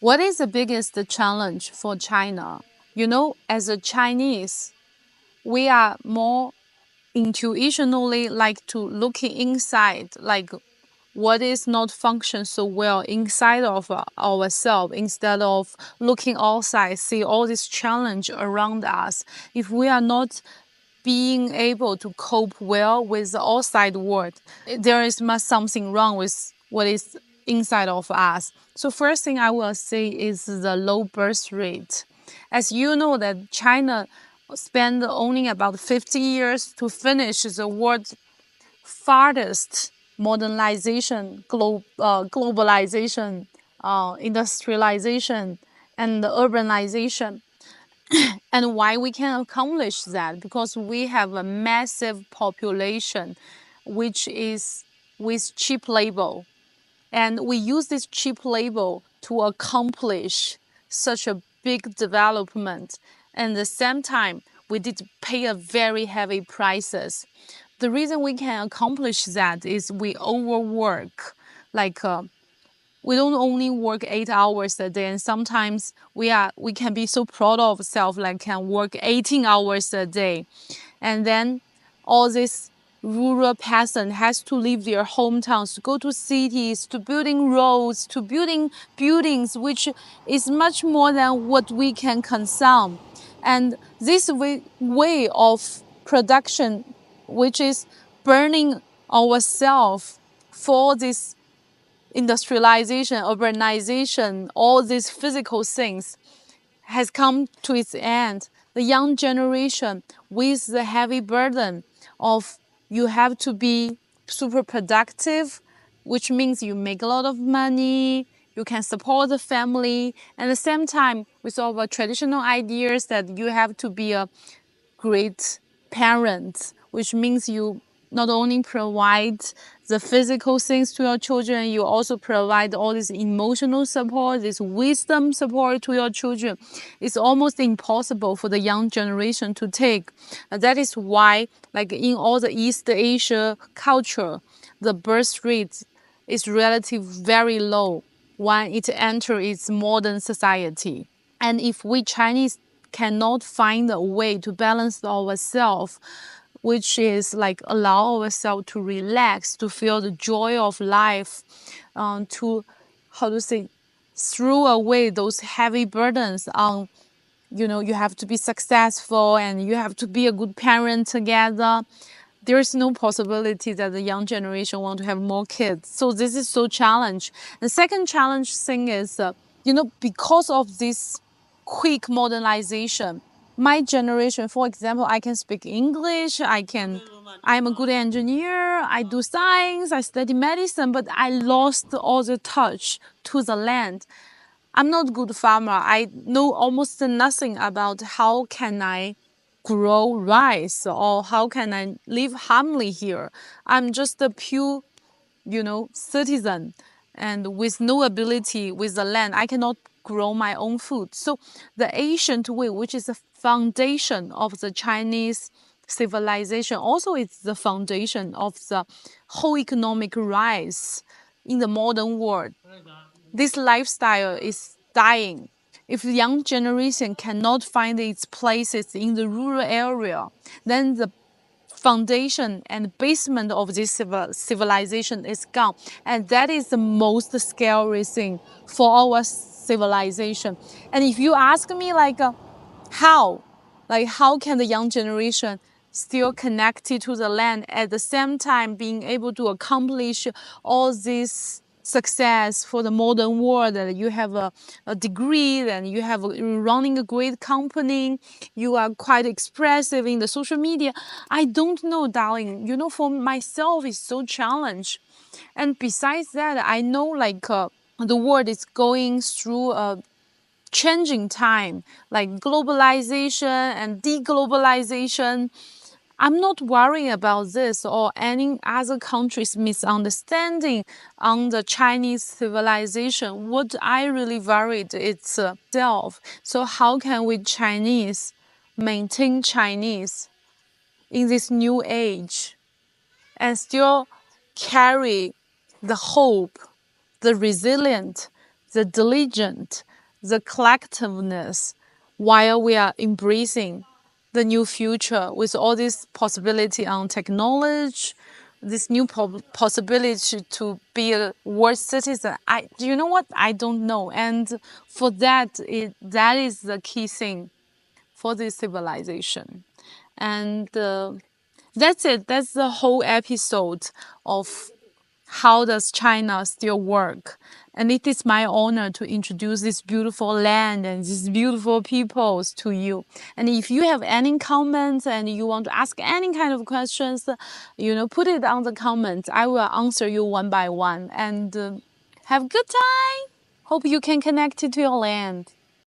What is the biggest challenge for China? As a Chinese, we are more intuitionally like to looking inside, like what is not function so well inside of ourselves instead of looking outside, see all this challenge around us. If we are not being able to cope well with the outside world, there is much something wrong with what is inside of us. So first thing I will say is the low birth rate. As you know that China spent only about 50 years to finish the world's farthest modernization, globalization, industrialization, and urbanization. And why we can accomplish that? Because we have a massive population, which is with cheap labor. And we use this cheap labor to accomplish such a big development. And at the same time, we did pay a very heavy prices. The reason we can accomplish that is we overwork. Like we don't only work 8 hours a day, and sometimes we can be so proud of ourselves, like can work 18 hours a day, and then all this rural peasant has to leave their hometowns to go to cities, to building roads, to building buildings, which is much more than what we can consume. And this way of production, which is burning ourselves for this industrialization, urbanization, all these physical things has come to its end. The young generation with the heavy burden of you have to be super productive, which means you make a lot of money, you can support the family, and at the same time with all the traditional ideas that you have to be a great parent, which means you not only provide the physical things to your children, you also provide all this emotional support, this wisdom support to your children. It's almost impossible for the young generation to take. That is why, like in all the East Asia culture, the birth rate is relatively very low when it enters its modern society. And if we Chinese cannot find a way to balance ourselves, which is like allow ourselves to relax, to feel the joy of life, to how to say, throw away those heavy burdens on, you have to be successful and you have to be a good parent together. There is no possibility that the young generation want to have more kids. So this is so challenge. The second challenge thing is, because of this quick modernization, my generation, for example, I can speak English, I'm a good engineer, I do science, I study medicine, but I lost all the touch to the land. I'm not a good farmer. I know almost nothing about how can I grow rice or how can I live humbly here. I'm just a pure, citizen, and with no ability with the land, I cannot grow my own food. So the ancient way, which is the foundation of the Chinese civilization, also it's the foundation of the whole economic rise in the modern world. This lifestyle is dying. If the young generation cannot find its places in the rural area, then the foundation and basement of this civilization is gone. And that is the most scary thing for our civilization. And if you ask me, how, how can the young generation still connected to the land at the same time being able to accomplish all this success for the modern world, that you have a degree, and you have running a great company, you are quite expressive in the social media. I don't know, darling. For myself, it's so challenge. And besides that, I know the world is going through a changing time, like globalization and deglobalization. I'm not worrying about this or any other country's misunderstanding on the Chinese civilization. What I really worried is self. So how can we Chinese maintain Chinese in this new age and still carry the hope, the resilience, the diligent, the collectiveness, while we are embracing the new future with all this possibility on technology, this new possibility to be a world citizen. Do you know what? I don't know. And for that, that is the key thing for this civilization. And that's it. That's the whole episode of how does China still work. And it is my honor to introduce this beautiful land and these beautiful peoples to you. And if you have any comments and you want to ask any kind of questions, put it on the comments. I will answer you one by one. And have a good time. Hope you can connect it to your land.